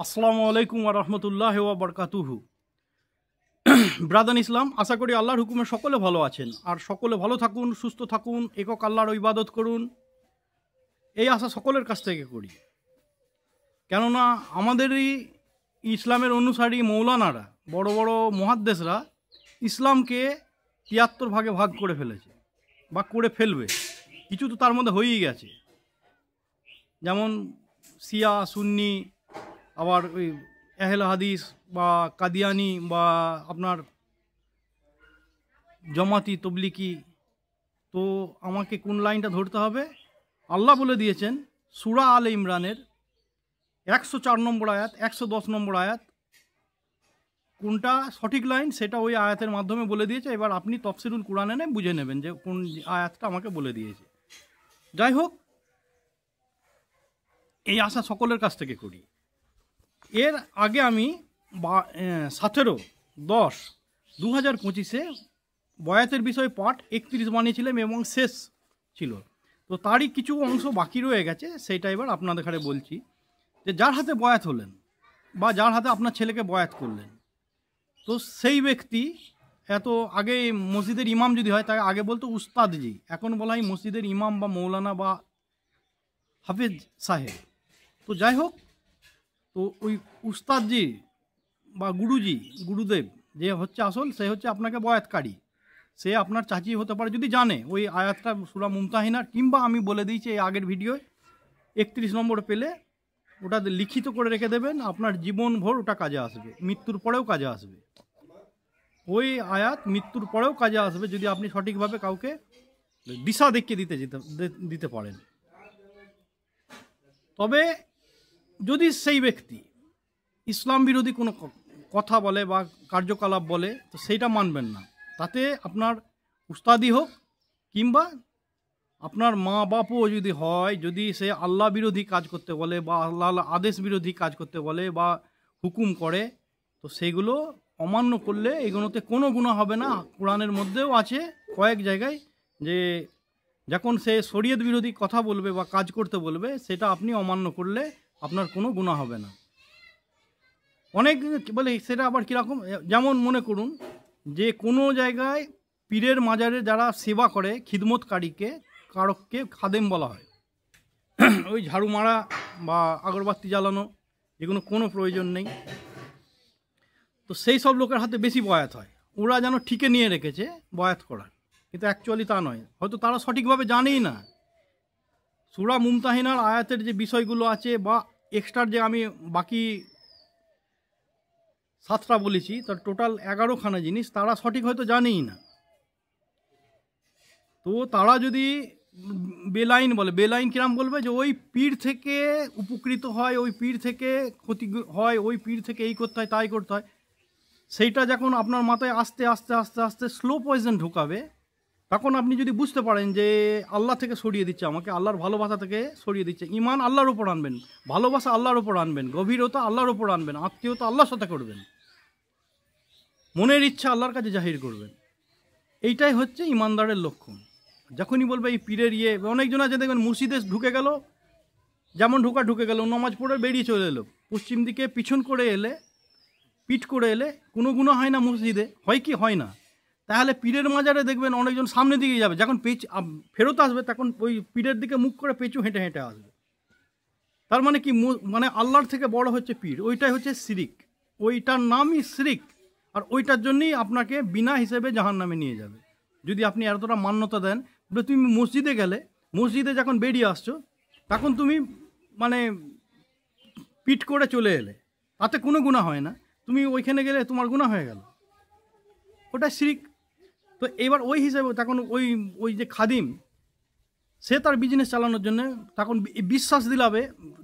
আসসালামু আলাইকুম ওয়া রাহমাতুল্লাহি ওয়া বারাকাতুহু। ব্রাদার ইসলাম, আশা করি আল্লাহর হুকুমে সকলে ভালো আছেন, আর সকলে ভালো থাকুন, সুস্থ থাকুন, একক আল্লাহর ইবাদত করুন, এই আশা সকলের কাছ থেকে করি। কেননা আমাদেরই ইসলামের অনুসারী মৌলানারা, বড় বড় মুহাদ্দিসরা ইসলামকে ৭৩ ভাগে ভাগ করে ফেলেছে বা করে ফেলবে। কিছু তো তার মধ্যে হয়েই গেছে, যেমন শিয়া, সুন্নি, আবার ওই আহলে হাদিস বা কাদিয়ানি বা আপনার জমাতি তবলিকি। তো আমাকে কোন লাইনটা ধরতে হবে? আল্লাহ বলে দিয়েছেন সূরা আলে ইমরানের ১০৪ নম্বর আয়াত, ১১০ নম্বর আয়াত, কোনটা সঠিক লাইন সেটা ওই আয়াতের মাধ্যমে বলে দিয়েছে। এবার আপনি তাফসীরুল কুরআনে এনে বুঝে নেবেন যে কোন আয়াতটা আমাকে বলে দিয়েছে। যাই হোক, এই আশা সকলের কাছ থেকে করি। এর আগে আমি 17/10/2025 বয়াতের বিষয়ে পার্ট 31 বানিয়েছিলাম এবং শেষ ছিল। তো তারই কিছু অংশ বাকি রয়ে গেছে, সেইটা এবার আপনাদের ঘরে বলছি। যে যার হাতে বয়াত হলেন বা যার হাতে আপনার ছেলেকে বয়াত করলেন, তো সেই ব্যক্তি, এত আগে মসজিদের ইমাম যদি হয় তাকে আগে বলতো উস্তাদজি, এখন বলা হয় মসজিদের ইমাম বা মৌলানা বা হাফেজ সাহেব। তো যাই হোক, তো ওই উস্তাদজি বা গুরুজি, গুরুদেব যে হচ্ছে আসল, সে হচ্ছে আপনাকে বয়াতকারী। সে আপনার চাচি হতে পারে যদি জানে ওই আয়াতটা সূরা মুমতাহিনার, কিংবা আমি বলে দিয়েছি এই আগের ভিডিওয় 31 নম্বর পেলে ওটা লিখিত করে রেখে দেবেন, আপনার জীবনভর ওটা কাজে আসবে, মৃত্যুর পরেও কাজে আসবে। ওই আয়াত মৃত্যুর পরেও কাজে আসবে যদি আপনি সঠিকভাবে কাউকে দিশা দেখিয়ে দিতে পারেন। তবে যদি সেই ব্যক্তি ইসলাম বিরোধী কোনো কথা বলে বা কার্যকলাপ বলে, তো সেইটা মানবেন না। তাতে আপনার উস্তাদি হোক কিংবা আপনার মা বাপও যদি হয়, যদি সে আল্লাহ বিরোধী কাজ করতে বলে বা আল্লাহ আদেশ বিরোধী কাজ করতে বলে বা হুকুম করে, তো সেগুলো অমান্য করলে এগুলোতে কোনো গুনাহ হবে না। কোরআনের মধ্যেও আছে কয়েক জায়গায় যে যখন সে শরীয়ত বিরোধী কথা বলবে বা কাজ করতে বলবে, সেটা আপনি অমান্য করলে আপনার কোনো গুনাহ হবে না। অনেক বলে সেটা আবার কীরকম, যেমন মনে করুন যে কোনো জায়গায় পীরের মাজারে যারা সেবা করে, খিদমতকারীকে, কারককে খাদেম বলা হয়। ওই ঝাড়ু মারা বা আগরবাতি জ্বালানো, এগুলো কোনো প্রয়োজন নেই। তো সেই সব লোকের হাতে বেশি বয়াত হয়, ওরা যেন ঠিকে নিয়ে রেখেছে বয়াত করার, কিন্তু অ্যাকচুয়ালি তা নয়। হয়তো তারা সঠিকভাবে জানেই না সূরা মুমতাহিনার আয়াতের যে বিষয়গুলো আছে বা এক্সট্রার যে আমি বাকি 7টা বলেছি, তার টোটাল 11খানা জিনিস তারা সঠিক হয়তো জানেই না। তো তারা যদি বেলাইন বলে, বেলাইন কিরাম বলবে যে ওই পীর থেকে উপকৃত হয়, ওই পীর থেকে ক্ষতি হয়, ওই পীর থেকে এই করতে হয় তাই করতে হয়। সেইটা যখন আপনার মাথায় আস্তে আস্তে আস্তে আস্তে স্লো পয়জন ঢুকাবে, তখন আপনি যদি বুঝতে পারেন যে আল্লাহ থেকে সরিয়ে দিচ্ছে আমাকে, আল্লাহর ভালোবাসা থেকে সরিয়ে দিচ্ছে। ঈমান আল্লাহর ওপর আনবেন, ভালোবাসা আল্লাহর ওপর আনবেন, গভীরতা আল্লাহর ওপর আনবেন, আত্মীয়তা আল্লাহর সাথে করবেন, মনের ইচ্ছা আল্লাহর কাছে জাহির করবেন। এইটাই হচ্ছে ইমানদারের লক্ষণ। যখনই বলবে এই পীরের অনেকজন আছে দেখবেন মসজিদে ঢুকে গেল, যেমন ঢুকে গেল, নামাজ পড়ে বেরিয়ে চলে এলো, পশ্চিম দিকে পিছন করে এলে, পিঠ করে এলে কোনো গুনাহ হয় না মসজিদে, হয় কি হয় না? তাহলে পীরের মাজারে দেখবেন অনেকজন সামনের দিকে যাবে, যখন ফেরত আসবে তখন ওই পীরের দিকে মুখ করে পেঁচু হেঁটে হেঁটে আসবে। তার মানে কি, মানে আল্লাহর থেকে বড় হচ্ছে পীর, ওইটাই হচ্ছে শিরিক, ওইটার নামই শিরিক। আর ওইটার জন্যই আপনাকে বিনা হিসেবে জাহান্নামে নিয়ে যাবে। যদি আপনি এতটা মান্যতা দেন, তুমি মসজিদে গেলে, মসজিদে যখন বেরিয়ে আসছো তখন তুমি মানে পিঠ করে চলে এলে, তাতে কোনো গুনাহ হয় না। তুমি ওইখানে গেলে তোমার গুনাহ হয়ে গেল, ওটা শিরিক। তো এবার ওই হিসেবে তখন ওই যে খাদিম, সে তার বিজনেস চালানোর জন্য তখন বিশ্বাস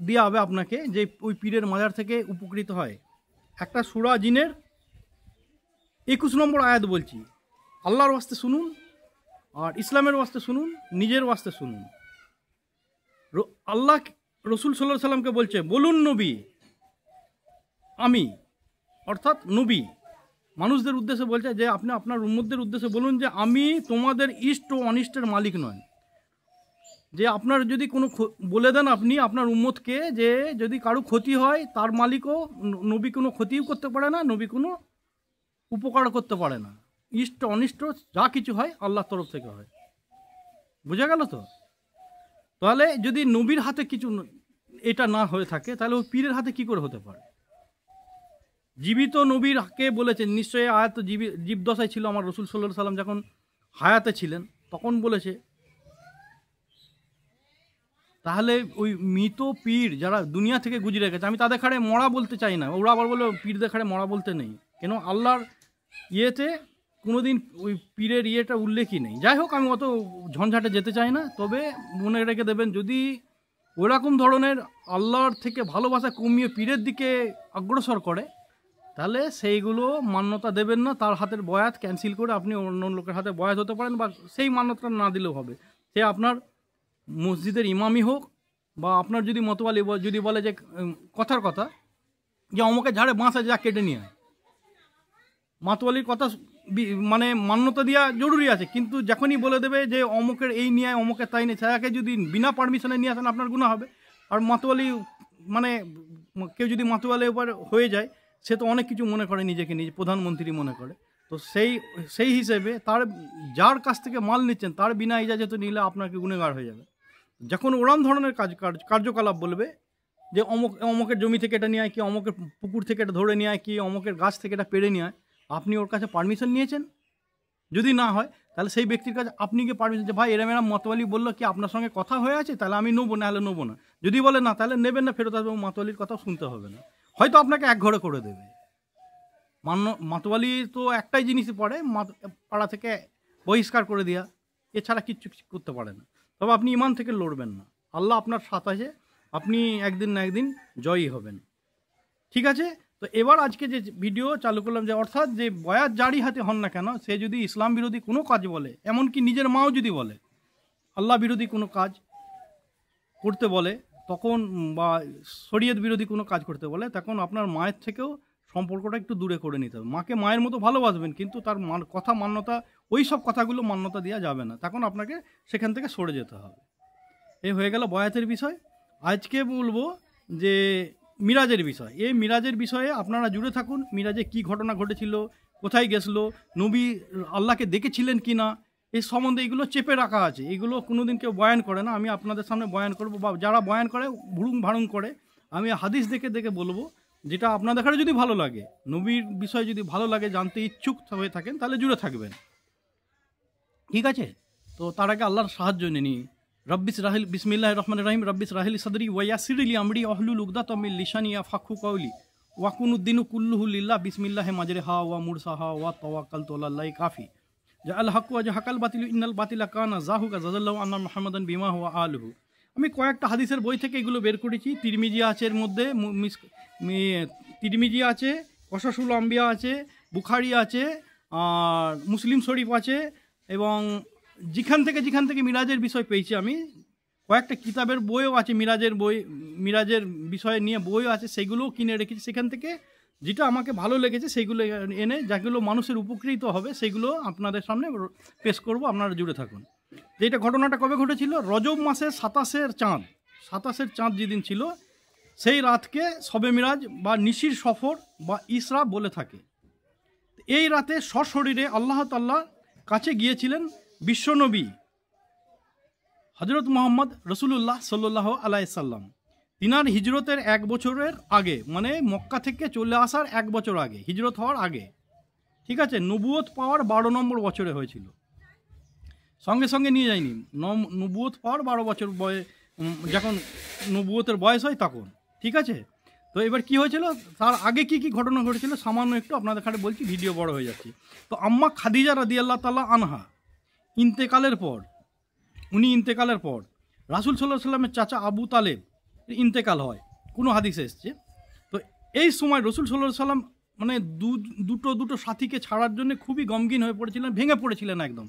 দেওয়া হবে আপনাকে যে ওই পীরের মাজার থেকে উপকৃত হয়। একটা সূরা জিনের 21 নম্বর আয়াত বলছি, আল্লাহর ওয়াস্তে শুনুন আর ইসলামের ওয়াস্তে শুনুন, নিজের ওয়াস্তে শুনুন। আল্লাহ রসুল সাল্লাল্লাহু আলাইহি সাল্লামকে বলছে, বলুন নবী আমি, অর্থাৎ নবী মানুষদের উদ্দেশ্যে বলছে যে আপনি আপনার উম্মতদের উদ্দেশ্যে বলুন যে আমি তোমাদের ইষ্ট ও অনিষ্টের মালিক নয়। যে আপনার যদি কোনো বলে দেন আপনি আপনার উম্মতকে যে যদি কারো ক্ষতি হয় তার মালিকও, নবী কোনো ক্ষতিও করতে পারে না, নবী কোনো উপকার করতে পারে না, ইষ্ট অনিষ্ট যা কিছু হয় আল্লাহর তরফ থেকে হয়। বোঝা গেল তো? তাহলে যদি নবীর হাতে কিছু এটা না হয়ে থাকে তাহলে ওই পীরের হাতে কি করে হতে পারে? জীবিত নবীরকে বলেছেন, নিশ্চয়ই আয়াত জীবদশায় ছিল আমার রসুল সাল্লাল্লাহু আলাইহি সাল্লাম যখন হায়াতে ছিলেন তখন বলেছে। তাহলে ওই মৃত পীর যারা দুনিয়া থেকে গুজরে গেছে, আমি তাদের খাড়ে মরা বলতে চাই না, ওরা আবার বলে পীরদের খাড়ে মরা বলতে নেই, কেন আল্লাহর ইয়েতে কোনোদিন ওই পীরের ইয়েটা উল্লেখই নেই। যাই হোক, আমি অত ঝঞ্ঝাটে যেতে চাই না, তবে মনে রেখে দেবেন যদি ওরকম ধরনের আল্লাহর থেকে ভালোবাসা কমিয়ে পীরের দিকে অগ্রসর করে তাহলে সেইগুলো মান্যতা দেবেন না, তার হাতের বয়াত ক্যান্সেল করে আপনি অন্য লোকের হাতে বয়াত হতে পারেন, বা সেই মান্যতা না দিলেও হবে। সে আপনার মসজিদের ইমামই হোক, বা আপনার যদি মতোয়ালি যদি বলে যে কথার কথা যে অমুকে ঝাড়ে বাঁশ আছে যা কেটে নিয়ে আয়, মাতোয়ালির কথা মানে মান্যতা দেওয়া জরুরি আছে, কিন্তু যখনই বলে দেবে যে অমুকের এই নিয়ে আয় অমুকের তাই নেই, সেটাকে যদি বিনা পারমিশনে নিয়ে আসেন আপনার গুনাহ হবে। আর মাতোয়ালি মানে কেউ যদি মাতোয়ালি উপর হয়ে যায় সে তো অনেক কিছু মনে করে, নিজেকে নিজে প্রধানমন্ত্রী মনে করে, তো সেই হিসেবে তার যার কাছ থেকে মাল নিচ্ছেন তার বিনা ইজাজত নিলে আপনাকে গুনেগার হয়ে যাবে। যখন ওরম ধরনের কার্যকলাপ বলবে যে অমুকের জমি থেকে এটা নিয়ে আয়, কি অমুকের পুকুর থেকে এটা ধরে নিয়ে আয়, কি অমুকের গাছ থেকে এটা পেড়ে নিয়ে আয়, আপনি ওর কাছে পারমিশন নিয়েছেন? যদি না হয় তাহলে সেই ব্যক্তির কাছে আপনি কি পারমিশন, যে ভাই এরম এরম মতোয়ালি বললো কি আপনার সঙ্গে কথা হয়ে আছে, তাহলে আমি নেবো, না হলে নেবো না। যদি বলে না তাহলে নেবেন না, ফেরত আসবে, মাতোয়ালির কথাও শুনতে হবে না, হয়তো আপনাকে এক ঘরে করে দেবে। মাতোয়ালি তো একটাই জিনিসই পড়ে, পাড়া থেকে বহিষ্কার করে দেওয়া, এছাড়া কিচ্ছু করতে পারে না। তবে আপনি ইমান থেকে লড়বেন না, আল্লাহ আপনার সাথে আছে, আপনি একদিন না একদিন জয়ী হবেন। ঠিক আছে? তো এবার আজকে যে ভিডিও চালু করলাম, যে অর্থাৎ যে বয়াত জারি হাতে হন না কেন, সে যদি ইসলাম বিরোধী কোনো কাজ বলে, এমনকি নিজের মাও যদি বলে আল্লাহ বিরোধী কোনো কাজ করতে বলে তখন, বা শরীয়ত বিরোধী কোনো কাজ করতে বলে, তখন আপনার মায়ের থেকেও সম্পর্কটা একটু দূরে করে নিতে হবে। মাকে মায়ের মতো ভালোবাসবেন, কিন্তু তার কথা মান্যতা, ওই সব কথাগুলো মান্যতা দেওয়া যাবে না, তখন আপনাকে সেখান থেকে সরে যেতে হবে। এই হয়ে গেল বয়াতের বিষয়। আজকে বলবো যে মিরাজের বিষয়। এই মিরাজের বিষয়ে আপনারা জুড়ে থাকুন। মিরাজে কি ঘটনা ঘটেছিল, কোথায় গেছিলো, নবী আল্লাহকে দেখেছিলেন কি না, এই সম্বন্ধে এগুলো চেপে রাখা আছে, এগুলো কোনোদিন কেউ বয়ান করে না। আমি আপনাদের সামনে বয়ান করব, বা যারা বয়ান করে ভুড়ুং ভাড়ুং করে, আমি হাদিস দেখে দেখে বলবো, যেটা আপনাদের কাছে যদি ভালো লাগে, নবীর বিষয়ে যদি ভালো লাগে, জানতে ইচ্ছুক হয়ে থাকেন, তাহলে জুড়ে থাকবেন। ঠিক আছে? তো তার আগে আল্লাহর সাহায্য নিই। রব্বিস রাহিল বিসমিল্লাহির রহমানির রহিম। রব্বিস রাহিল সদরি ওয়াসিরলি আমরি আহলুল উকদাতাম মিন লিসানি ইয়াফকাহু কওলি ওয়া কুনুদ্দিনু কুল্লুহু লিল্লাহ বিসমিল্লাহি মাজরিহা ওয়া মুরসাহা ওয়া তাওয়াক্কালতু আলাল্লাহি কাফি জাআল হাক্কু ওয়া জাহাকাল বাতিল ইন্নাল বাতিলা কানা যাহুকা জাযাল্লাহু আন্না মুহাম্মাদান বিমা হুয়া আলুহু। আমি কয়েকটা হাদিসের বই থেকে এগুলো বের করেছি। তিরমিজি আছে, এর মধ্যে তিরমিজি আছে, কসাসুল আম্বিয়া আছে, বুখারি আছে, আর মুসলিম শরীফ আছে, এবং যেখান থেকে মিরাজের বিষয় পেয়েছি আমি, কয়েকটা কিতাবের বইও আছে, মিরাজের বিষয় নিয়ে বইও আছে, সেগুলোও কিনে রেখেছি। সেখান থেকে যেটা আমাকে ভালো লেগেছে সেইগুলো এনে, যেগুলো মানুষের উপকৃত হবে সেগুলো আপনাদের সামনে পেশ করব। আপনারা জুড়ে থাকুন। যেটা ঘটনাটা কবে ঘটেছিল, রজব মাসের 27-এর চাঁদ যেদিন ছিল, সেই রাতকে শবে মিরাজ বা নিশির সফর বা ইসরা বলে থাকে। এই রাতে সশরীরে আল্লাহ তাআলার কাছে গিয়েছিলেন বিশ্বনবী হজরত মোহাম্মদ রসুল্লাহ সাল্লাল্লাহু আলাইহি সাল্লাম। তিনার হিজরতের 1 বছরের আগে, মানে মক্কা থেকে চলে আসার 1 বছর আগে, হিজরত হওয়ার আগে। ঠিক আছে? নবুয়ত পাওয়ার 12 নম্বর বছরে হয়েছিল, সঙ্গে সঙ্গে নিয়ে যায়নি। নবুয়ত পাওয়ার 12 বছর যখন নবুয়তের বয়স হয় তখন। ঠিক আছে? তো এবার কি হয়েছিল, তার আগে কি কি ঘটনা ঘটেছিল সামান্য একটু আপনাদের কাছে বলছি, ভিডিও বড় হয়ে যাচ্ছে। তো আম্মা খাদিজা রাদিয়াল্লাহু তাআলা আনহা ইন্তেকালের পর রাসূল সাল্লাল্লাহু আলাইহি সাল্লামের চাচা আবু তালেব ইন্তেকাল হয়, কোনো হাদিসে এসছে। তো এই সময় রাসূল সাল্লাল্লাহু আলাইহি সাল্লাম মানে দুটো সাথীকে ছাড়ার জন্য খুবই গমগিন হয়ে পড়েছিলেন, ভেঙে পড়েছিলেন একদম।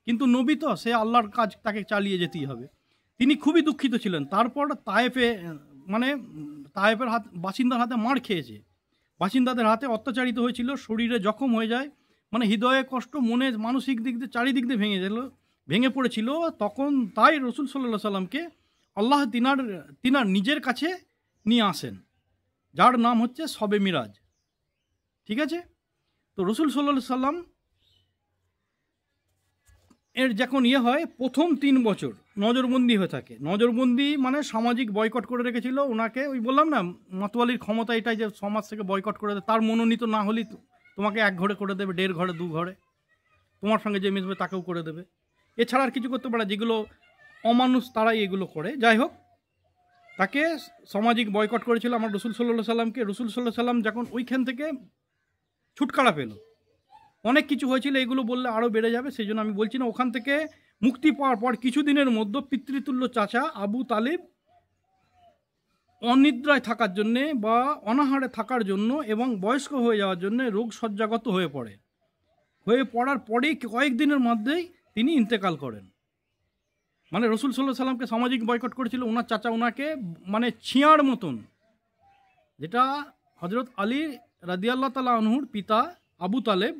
কিন্তু নবী তো, সে আল্লাহর কাজ, তাকে চালিয়ে যেতেই হবে। তিনি খুবই দুঃখিত ছিলেন। তারপর তায়েফের বাসিন্দার হাতে মার খেয়েছে, বাসিন্দাদের হাতে অত্যাচারিত হয়েছিল, শরীরে জখম হয়ে যায়, মানে হৃদয়ে কষ্ট, মনে মানসিক দিক দিয়ে চারিদিক দিয়ে ভেঙে গেল। ভেঙে পড়েছিল, তখন তাই রসুল সাল্লাল্লাহু সাল্লামকে আল্লাহ তিনার নিজের কাছে নিয়ে আসেন, যার নাম হচ্ছে শবে মিরাজ। ঠিক আছে? তো রসুল সাল্লাল্লাহু সাল্লাম এর যখন হয় প্রথম 3 বছর নজরবন্দি হয়ে থাকে। নজরবন্দি মানে সামাজিক বয়কট করে রেখেছিল ওনাকে। ওই বললাম না মাতোয়ালির ক্ষমতা এটাই যে সমাজ থেকে বয়কট করে দেয়, তার মনোনীত না হলেই তোমাকে 1 ঘরে করে দেবে, 1.5 ঘরে, 2 ঘরে, তোমার সঙ্গে যে মিশবে তাকেও করে দেবে। এছাড়া আর কিছু করতে পারে, যেগুলো অমানুষ তারাই এগুলো করে। যাই হোক, তাকে সামাজিক বয়কট করেছিল আমার রসুল সাল্লাল্লাহু সাল্লামকে। রসুল সাল্লাল্লাহু সাল্লাম যখন ওইখান থেকে ছুটকারা পেল, অনেক কিছু হয়েছিল, এগুলো বললে আরও বেড়ে যাবে, সেই জন্য আমি বলছি না। ওখান থেকে মুক্তি পাওয়ার পর কিছুদিনের মধ্যে পিতৃতুল্য চাচা আবু তালিব অনিদ্রায় থাকার জন্যে বা অনাহারে থাকার জন্য এবং বয়স্ক হয়ে যাওয়ার জন্য রোগ শয্যাগত হয়ে পড়ার পরেই কয়েকদিনের মধ্যেই তিনি ইন্তেকাল করেন। মানে রসুল সাল্লাল্লাহু সাল্লামকে সামাজিক বয়কট করেছিল ওনার চাচা, ওনাকে মানে ছিঁয়ার মতন, যেটা হজরত আলী রাদিয়াল্লাহু তাআলা আনহুর পিতা আবু তালেব,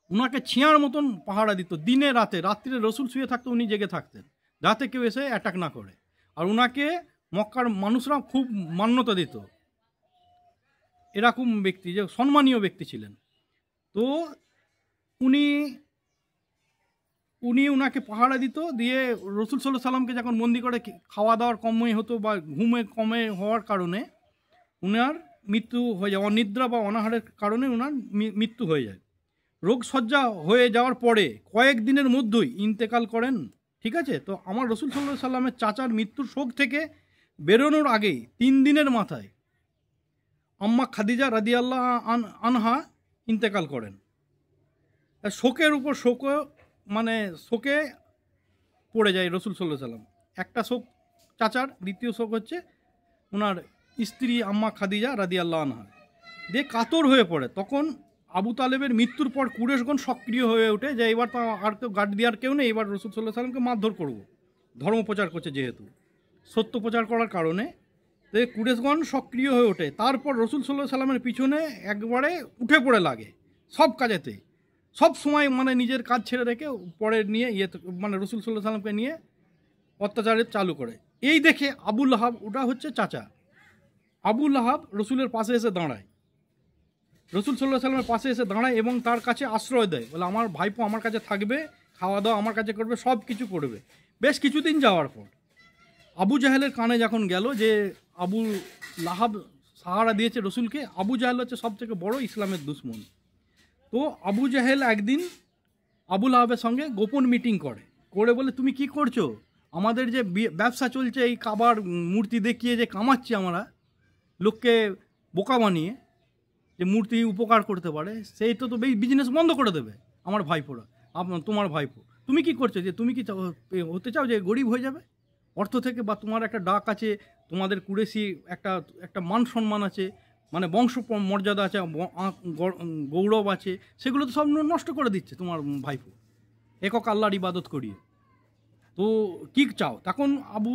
ওনাকে ছিঁয়ার মতন পাহারা দিত দিনে রাতে। রাত্রিরে রসুল শুয়ে থাকতো, উনি জেগে থাকতেন, যাতে কেউ এসে অ্যাটাক না করে। আর ওনাকে মক্কার মানুষরা খুব মান্যতা দিত, এরকম ব্যক্তি, যে সম্মানীয় ব্যক্তি ছিলেন। তো উনি ওনাকে পাহারা দিত। দিয়ে রসুল সাল্লাল্লাহু সাল্লামকে যখন বন্দি করে, খাওয়া দাওয়ার কমই হতো বা ঘুমে কমে হওয়ার কারণে উনার মৃত্যু হয়ে যায়, অনিদ্রা বা অনাহারের কারণে ওনার মৃত্যু হয়ে যায়। রোগশয্যা হয়ে যাওয়ার পরে কয়েকদিনের মধ্যেই ইন্তেকাল করেন। ঠিক আছে? তো আমার রসুল সাল্লাল্লাহু সাল্লামের চাচার মৃত্যুর শোক থেকে বেরোনোর আগেই 3 দিনের মাথায় আম্মা খাদিজা রাদিয়াল্লাহু আনহা ইন্তেকাল করেন। শোকের উপর শোক, মানে শোকে পড়ে যায় রসুল সাল্লাল্লাহু সাল্লাম। একটা শোক চাচার, দ্বিতীয় শোক হচ্ছে ওনার স্ত্রী আম্মা খাদিজা রাদিয়াল্লাহু আনহা। দিয়ে কাতর হয়ে পড়ে। তখন আবু তালেবের মৃত্যুর পর কুরেশগণ সক্রিয় হয়ে ওঠে যে এবার তো আর কেউ গার্ড দেওয়ার কেউ নেই, এবার রসুল সাল্লাল্লাহু সাল্লামকে মারধর করবো। ধর্ম প্রচার করছে যেহেতু, সত্য প্রচার করার কারণে কুরেশগণ সক্রিয় হয়ে ওঠে। তারপর রসুল সাল্লাল্লাহু সাল্লামের পিছনে একবারে উঠে পড়ে লাগে সব কাজেতে, সব সময় মানে নিজের কাজ ছেড়ে রেখে পরে নিয়ে মানে রসুল সাল্লাল্লাহু সাল্লামকে নিয়ে অত্যাচারের চালু করে। এই দেখে আবু লাহাব, ওটা হচ্ছে চাচা, আবু লাহাব রসুলের পাশে এসে দাঁড়ায়, রসুল সাল্লাল্লাহু সাল্লামের পাশে এসে দাঁড়ায় এবং তার কাছে আশ্রয় দেয়। বলে আমার ভাইপো আমার কাছে থাকবে, খাওয়া দাওয়া আমার কাছে করবে, সব কিছু করবে। বেশ কিছুদিন যাওয়ার পর আবু জাহেলের কানে যখন গেল যে আবু লাহাব সাহারা দিয়েছে রসুলকে, আবু জাহেল হচ্ছে সব থেকে বড় ইসলামের দুশ্মন। তো আবু জাহেল একদিন আবু লাহাবের সঙ্গে গোপন মিটিং করে বলে তুমি কি করছো, আমাদের যে ব্যবসা চলছে এই কাবার মূর্তি দেখিয়ে যে কামাচ্ছি আমরা লোককে বোকা বানিয়ে, যে মূর্তি উপকার করতে পারে, সেই তো বিজনেস বন্ধ করে দেবে আমার ভাইপোরা, তোমার ভাইপো। তুমি কি করছো, যে তুমি কি হতে চাও যে গরিব হয়ে যাবে অর্থ থেকে, বা তোমার একটা ডাক আছে, তোমাদের কুরেশি একটা মান সম্মান আছে, মানে বংশ মর্যাদা আছে, গৌরব আছে, সেগুলো তো সব নষ্ট করে দিচ্ছে তোমার ভাইপো একক আল্লাহর ইবাদত করিয়ে। তো কী চাও? তখন আবু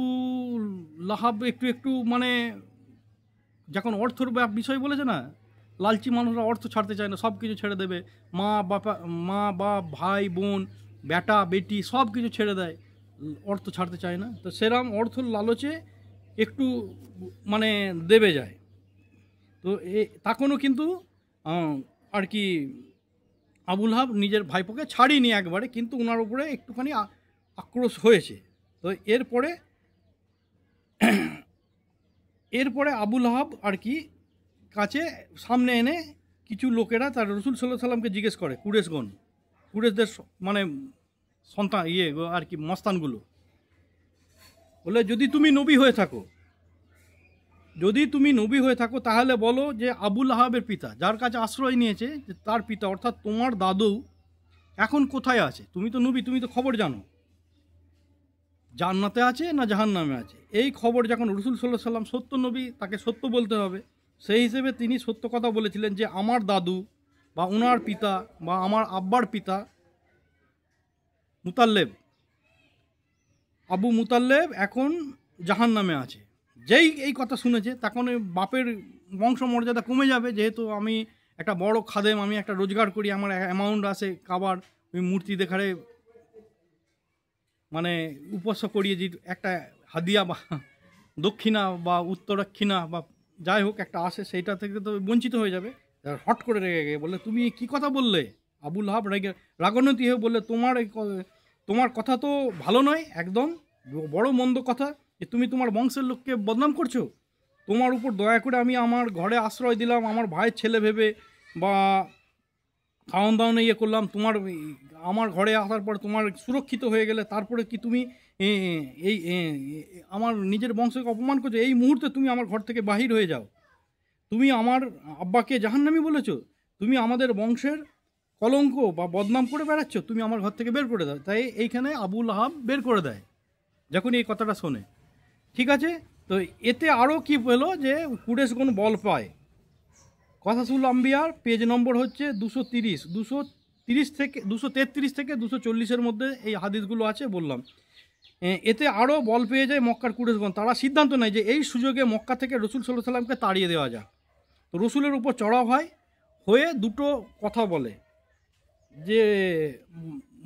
লাহাব একটু মানে যখন অর্থর বিষয় বলেছে না, লালচি মানুষরা অর্থ ছাড়তে চায় না, সব কিছু ছেড়ে দেবে, মা বাপ ভাই বোন বেটা বেটি সব কিছু ছেড়ে দেয়, অর্থ ছাড়তে চায় না। তো সেরম অর্থর লালচে একটু মানে দেবে যায়। তো তখনও কিন্তু আর কি আবু লাহাব নিজের ভাইপোকে ছাড়িনি একবারে, কিন্তু ওনার উপরে একটুখানি আক্রোশ হয়েছে। তো এরপরে আবু লাহাব আর কি কাছে সামনে এনে কিছু লোকেরা তার রসুল সাল্লাল্লাহু সাল্লামকে জিজ্ঞেস করে, কুরেশদের মানে সন্তান আর কি মস্তানগুলো, বলে যদি তুমি নবী হয়ে থাকো তাহলে বলো যে আবু লাহাবের পিতা, যার কাছে আশ্রয় নিয়েছে, যে তার পিতা অর্থাৎ তোমার দাদু এখন কোথায় আছে? তুমি তো নবী, তুমি তো খবর জানো, জান্নাতে আছে না জাহান্নামে আছে। এই খবর যখন রসুল সাল্লাল্লাহু আলাইহি সাল্লাম সত্য নবী, তাকে সত্য বলতে হবে, সেই হিসেবে তিনি সত্য কথা বলেছিলেন যে আমার দাদু বা ওনার পিতা বা আমার আব্বার পিতা মুতাল্লেব, আবু মুতাল্লেব এখন জাহান্নামে আছে। যেই এই কথা শুনেছে তখন বাপের বংশ মর্যাদা কমে যাবে, যেহেতু আমি একটা বড় খাদেম, আমি একটা রোজগার করি, আমার অ্যামাউন্ট আসে কাবার ওই মূর্তি দেখারে মানে উপস্য করিয়ে যে একটা হাদিয়া বা দক্ষিণা বা উত্তরাক্ষিণা বা যাই হোক একটা আসে, সেইটা থেকে তো বঞ্চিত হয়ে যাবে। হট করে রেগে গিয়ে বললে, তুমি কি কথা বললে? আবু লাহাব রাগান্বিত হয়ে বললে, তোমার কথা তো ভালো নয়, একদম বড় মন্দ কথা, যে তুমি তোমার বংশের লোককে বদনাম করছো। তোমার উপর দয়া করে আমি আমার ঘরে আশ্রয় দিলাম আমার ভাইয়ের ছেলে ভেবে, বা খাওয়ান দাওয়ানো করলাম, আমার ঘরে আসার পর তোমার সুরক্ষিত হয়ে গেলে, তারপরে কি তুমি এই আমার নিজের বংশকে অপমান করছো? এই মুহূর্তে তুমি আমার ঘর থেকে বাহির হয়ে যাও। তুমি আমার আব্বাকে জাহান্নামী বলেছো, তুমি আমাদের বংশের কলঙ্ক বা বদনাম করে বেড়াচ্ছ, তুমি আমার ঘর থেকে বের করে দাও। তাই এইখানে আবু লাহাব বের করে দেয় যখন এই কথাটা শোনে। ঠিক আছে, তো এতে আরও কি পেলো যে কুরেশগণ বল পায়। কথাসুল আম্বিয়ার পেজ নম্বর হচ্ছে 233 থেকে 240 মধ্যে এই হাদিসগুলো আছে বললাম। এতে আরও বল পেয়ে যায় মক্কার কুরেশগণ। তারা সিদ্ধান্ত নেয় যে এই সুযোগে মক্কা থেকে রসুল সাল্লাল্লাহু আলাইহি সাল্লামকে তাড়িয়ে দেওয়া যাক। তো রসুলের উপর চড়াও হয়ে দুটো কথা বলে যে,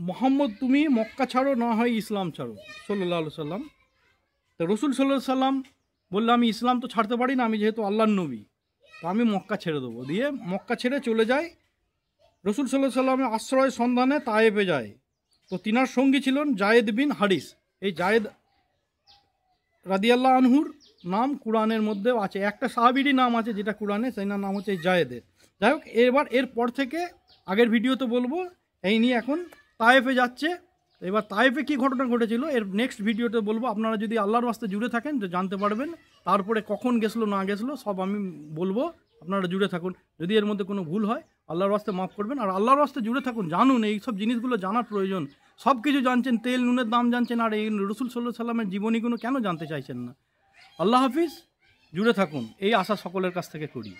মোহাম্মদ তুমি মক্কা ছাড়ো, না হয় ইসলাম ছাড়ো, সাল্লাল্লাহু আলাইহি সাল্লাম। তো রসুল সাল্লাল্লাহু আলাইহি সাল্লাম বললে, আমি ইসলাম তো ছাড়তে পারি না, আমি যেহেতু আল্লাহর নবী, তো আমি মক্কা ছেড়ে দেবো। দিয়ে মক্কা ছেড়ে চলে যায়। রসুল সাল্লাল্লাহু আলাইহি সাল্লামের আশ্রয় সন্ধানে তায়েফে যায়। তো তিনার সঙ্গী ছিলেন জায়েদ বিন হারিস। এই জায়েদ রাদিয়াল্লাহু আনহুর নাম কুরআনের মধ্যেও আছে, একটা সাহাবীরই নাম আছে যেটা কুরআনে, সেই নাম হচ্ছে জায়েদের। যাই হোক, এরপর থেকে আগের ভিডিওতে বলবো, এই নিয়ে এখন তায়েফে যাচ্ছে। এবার তায়েফে কী ঘটনা ঘটেছিল এর নেক্সট ভিডিওতে বলবো। আপনারা যদি আল্লাহর রাস্তায় জুড়ে থাকেন তো জানতে পারবেন। তারপরে কখন গেছিলো না গেছিলো সব আমি বলবো, আপনারা জুড়ে থাকুন। যদি এর মধ্যে কোনো ভুল হয় আল্লাহর রাস্তায় মাফ করবেন। আর আল্লাহর রাস্তায় জুড়ে থাকুন, জানুন এই সব জিনিসগুলো জানার প্রয়োজন। সব কিছু জানছেন, তেল নুনের দাম জানছেন, আর এই রসুল সাল্লাল্লাহু আলাইহি সাল্লামের জীবনীগুলো কেন জানতে চাইছেন না? আল্লাহ হাফিজ, জুড়ে থাকুন, এই আশা সকলের কাছ থেকে করি।